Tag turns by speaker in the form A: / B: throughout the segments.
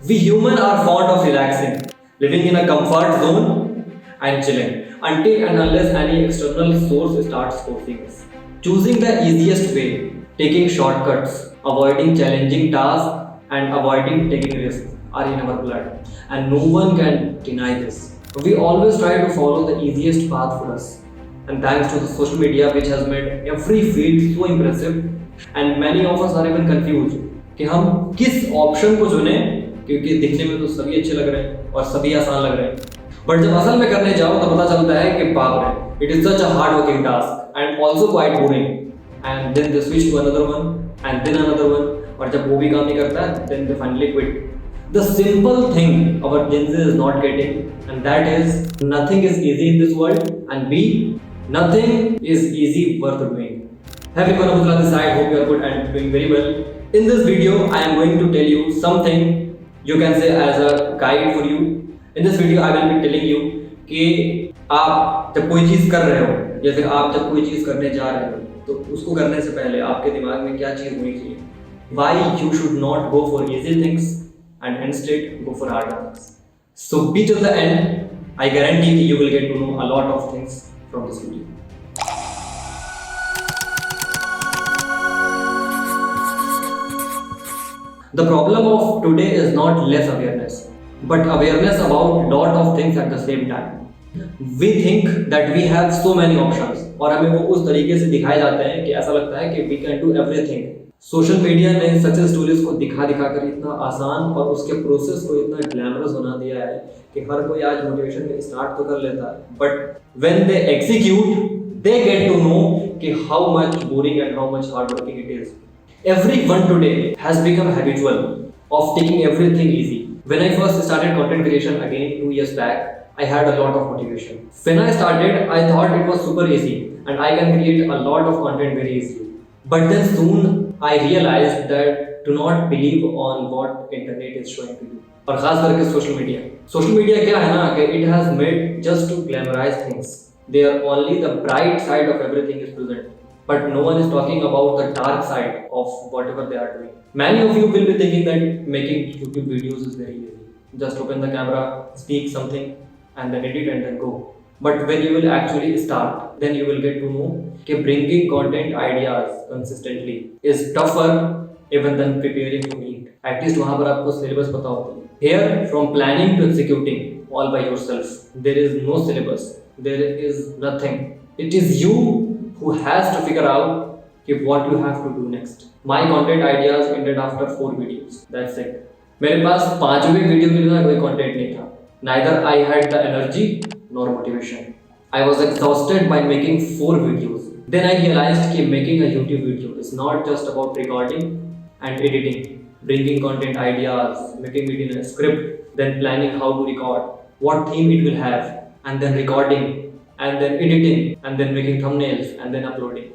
A: We human are fond of relaxing, living in a comfort zone and chilling until and unless any external source starts forcing us. Choosing the easiest way, taking shortcuts, avoiding challenging tasks, and avoiding taking risks are in our blood, and no one can deny this. We always try to follow the easiest path for us, and thanks to the social media, which has made every field so impressive, and many of us are even confused कि हम किस option को चुने, क्योंकि दिखने में तो सभी अच्छे लग रहे हैं और सभी आसान लग रहे हैं, बट जब असल में करने जाओ तो पता चलता है कि बाप रे, it is such a hard working task and also quite boring, and then they switch to another one and then another one, और जब वो भी काम नहीं करता है then they finally quit. The simple thing our Gen Z is not getting, and that is nothing is easy in this world, and B, nothing is easy worth doing. Hey everyone, Abdullah this side, hope you are good and doing very well. In this video, I am going to tell you something you can say as a guide for you. In this video, I will be telling you कि आप जब कोई चीज़ कर रहे हो या फिर आप जब कोई चीज़ करने जा रहे हो तो उसको करने से पहले आपके दिमाग में क्या चीज़ होनी चाहिए. Why you should not go for easy things and instead go for hard things. So be till the end. I guarantee you will get to know a lot of things from this video. The problem of today is not less awareness, but awareness about lot of things at the same time. We think that we have so many options, और हमें वो उस तरीके से दिखाए जाते हैं कि ऐसा लगता है कि we can do everything. Social media ने सक्सेस स्टोरीज को दिखा कर इतना आसान और उसके प्रोसेस को इतना ग्लैमरस बना दिया है कि हर कोई आज मोटिवेशन में स्टार्ट तो कर लेता है, but when they execute they get to know कि how much boring and how much hard working it is. Everyone today has become habitual of taking everything easy. When I first started content creation again 2 years back, I had a lot of motivation. When I started, I thought it was super easy and I can create a lot of content very easily. But then soon I realized that do not believe on what internet is showing to you. और खास करके social media. Social media क्या है ना कि it has made just to glamorize things. They are only the bright side of everything is present, but no one is talking about the dark side of whatever they are doing. Many of you will be thinking that making YouTube videos is very easy. Just open the camera, speak something, and then edit and then go. But when you will actually start, then you will get to know that bringing content ideas consistently is tougher even than preparing to meet. At least वहाँ पर आपको syllabus पता होती है. Here, from planning to executing all by yourself, there is no syllabus. There is nothing. It is you who has to figure out what you have to do next. My content ideas ended after 4 videos. That's it. मेरे पास 5वें video के लिए कोई content नहीं था. Neither I had the energy nor motivation. I was exhausted by making 4 videos. Then I realized that making a YouTube video is not just about recording and editing, bringing content ideas, making it in a script, then planning how to record, what theme it will have, and then recording, and then editing, and then making thumbnails, and then uploading.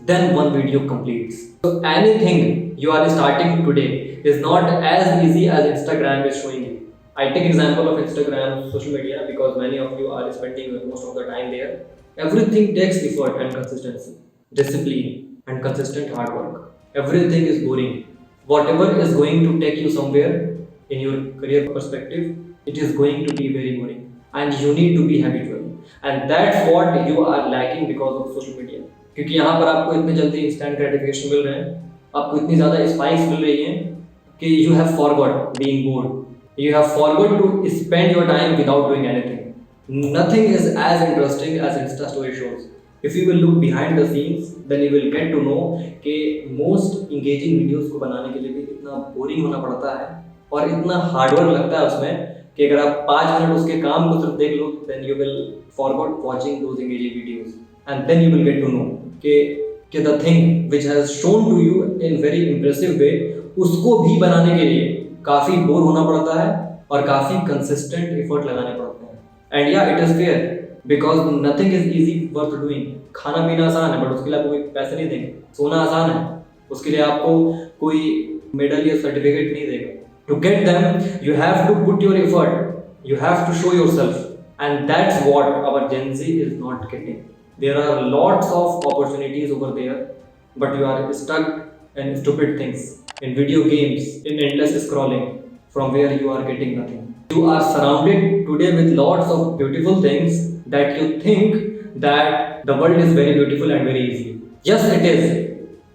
A: Then one video completes. So anything you are starting today is not as easy as Instagram is showing you. I take example of Instagram, social media, because many of you are spending most of the time there. Everything takes effort and consistency, discipline and consistent hard work. Everything is boring. Whatever is going to take you somewhere in your career perspective, it is going to be very boring. And you need to be habitual. And that's what you are lacking because of social media. क्योंकि यहाँ पर आपको इतने जल्दी instant gratification मिल रहे हैं, आपको इतनी ज़्यादा spikes मिल रही हैं कि you have forgot being bored. You have forgot to spend your time without doing anything. Nothing is as interesting as Insta story shows. If you will look behind the scenes, then you will get to know कि most engaging videos को बनाने के लिए भी इतना boring होना पड़ता है और इतना hard work लगता है उसमें कि अगर आप 5 मिनट उसके काम को सिर्फ देख लो, then you will forget watching those engaging videos, and then you will get to know कि the thing which has shown to you in very impressive way, उसको भी बनाने के लिए काफ़ी बोर होना पड़ता है और काफ़ी कंसिस्टेंट एफर्ट लगाने पड़ते हैं. एंड या it is fair because nothing is easy worth doing. खाना पीना आसान है बट उसके लिए आपको कोई पैसे नहीं देंगे. सोना आसान है, उसके लिए आपको कोई मेडल या सर्टिफिकेट नहीं देगा. To get them you have to put your effort, you have to show yourself, and that's what our Gen Z is not getting. There are lots of opportunities over there, but you are stuck in stupid things, in video games, in endless scrolling. from where you are getting nothing. You are surrounded today with lots of beautiful things that you think that the world is very beautiful and very easy. Yes, it is,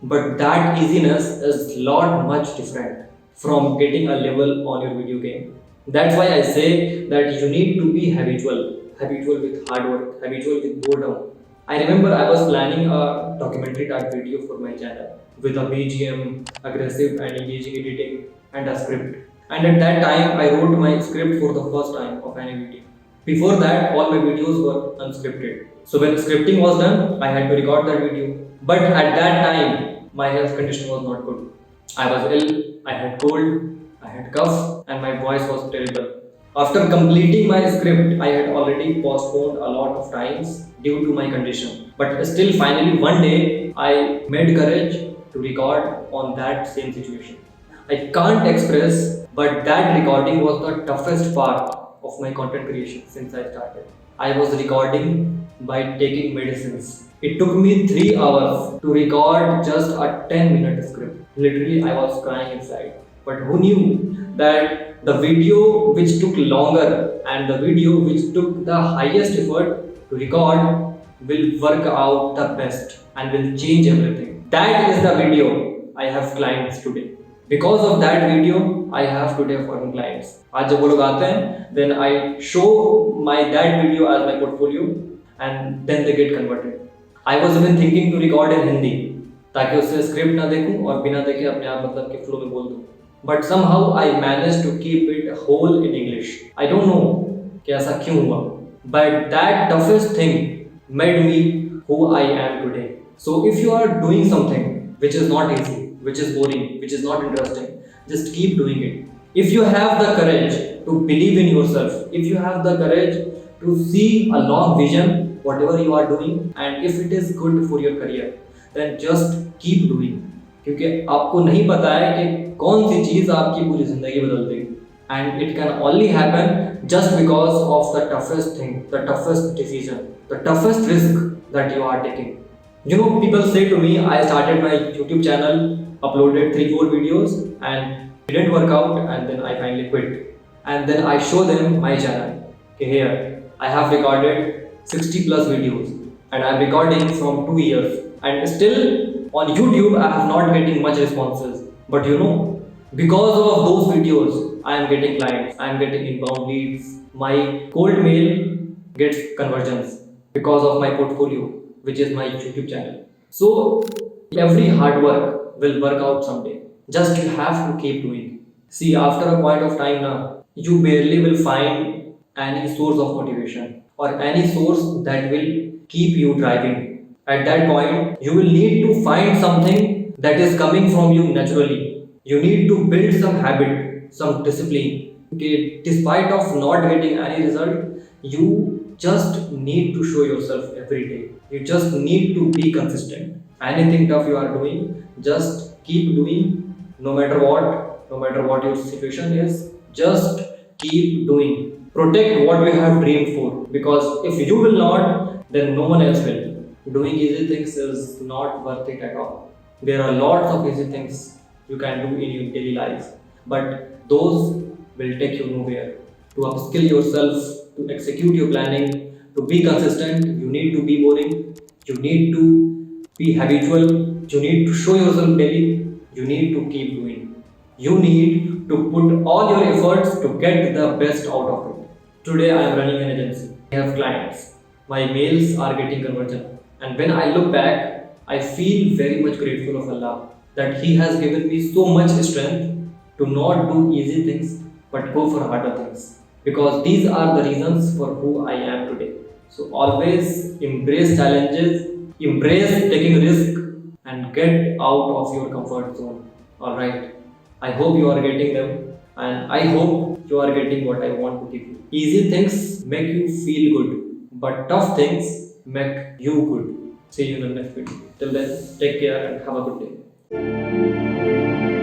A: but that easiness is lot much different from getting a level on your video game. That's why I say that you need to be habitual with hard work, habitual with boredom. I remember I was planning a documentary type video for my channel with a BGM, aggressive and engaging editing, and a script. And at that time, I wrote my script for the first time of any video. Before that, all my videos were unscripted. So when scripting was done, I had to record that video. But at that time, my health condition was not good. I was ill, I had cold, I had cough, and my voice was terrible. After completing my script, I had already postponed a lot of times due to my condition. But still, finally, one day, I made courage to record on that same situation. I can't express, but that recording was the toughest part of my content creation since I started. I was recording by taking medicines. It took me 3 hours to record just a 10-minute script. Literally, I was crying inside. But who knew that the video which took longer and the video which took the highest effort to record will work out the best and will change everything. That is the video I have clients today. Because of that video, I have today foreign clients. आज जब वो लोग आते हैं, then I show that video as my portfolio, and then they get converted. I was even thinking to record in Hindi, ताकि उससे script ना देखूं और बिना देखे अपने आप मतलब के फ्लो में बोल दूं. But somehow I managed to keep it whole in English. I don't know कि ऐसा क्यों हुआ, but that toughest thing made me who I am today. So if you are doing something which is not easy, which is boring, which is not interesting, just keep doing it. If you have the courage to believe in yourself, if you have the courage to see a long vision, whatever you are doing, and if it is good for your career, then just keep doing. क्योंकि आपको नहीं पता है कि कौन सी चीज़ आपकी पूरी ज़िंदगी बदल देगी. And it can only happen just because of the toughest thing, the toughest decision, the toughest risk that you are taking. You know, people say to me, I started my YouTube channel, uploaded 3-4 videos and didn't work out, and then I finally quit. And then I show them my channel. Okay, here I have recorded 60 plus videos and I'm recording from 2 years, and still on YouTube I have not getting much responses. But you know, because of those videos I am getting clients, I am getting inbound leads, my cold mail gets conversions because of my portfolio, which is my YouTube channel. So every hard work will work out someday. Just you have to keep doing. See, after a point of time now, you barely will find any source of motivation or any source that will keep you driving. At that point, you will need to find something that is coming from you naturally. You need to build some habit, some discipline. Okay, despite of not getting any result, you just need to show yourself every day. You just need to be consistent. Anything tough you are doing, just keep doing, no matter what your situation is, just keep doing. Protect what you have dreamed for, because if you will not, then no one else will. Doing easy things is not worth it at all. There are lots of easy things you can do in your daily life, but those will take you nowhere. To upskill yourself, to execute your planning, to be consistent, you need to be boring, you need to be habitual, you need to show yourself daily, you need to keep doing. You need to put all your efforts to get the best out of it. Today I am running an agency. I have clients. My mails are getting conversion. And when I look back, I feel very much grateful of Allah that He has given me so much strength to not do easy things but go for harder things. Because these are the reasons for who I am today. So always embrace challenges, embrace taking risk, and get out of your comfort zone. Alright. I hope you are getting them, and I hope you are getting what I want to give you. Easy things make you feel good, but tough things make you good. See you in the next video. Till then, take care and have a good day.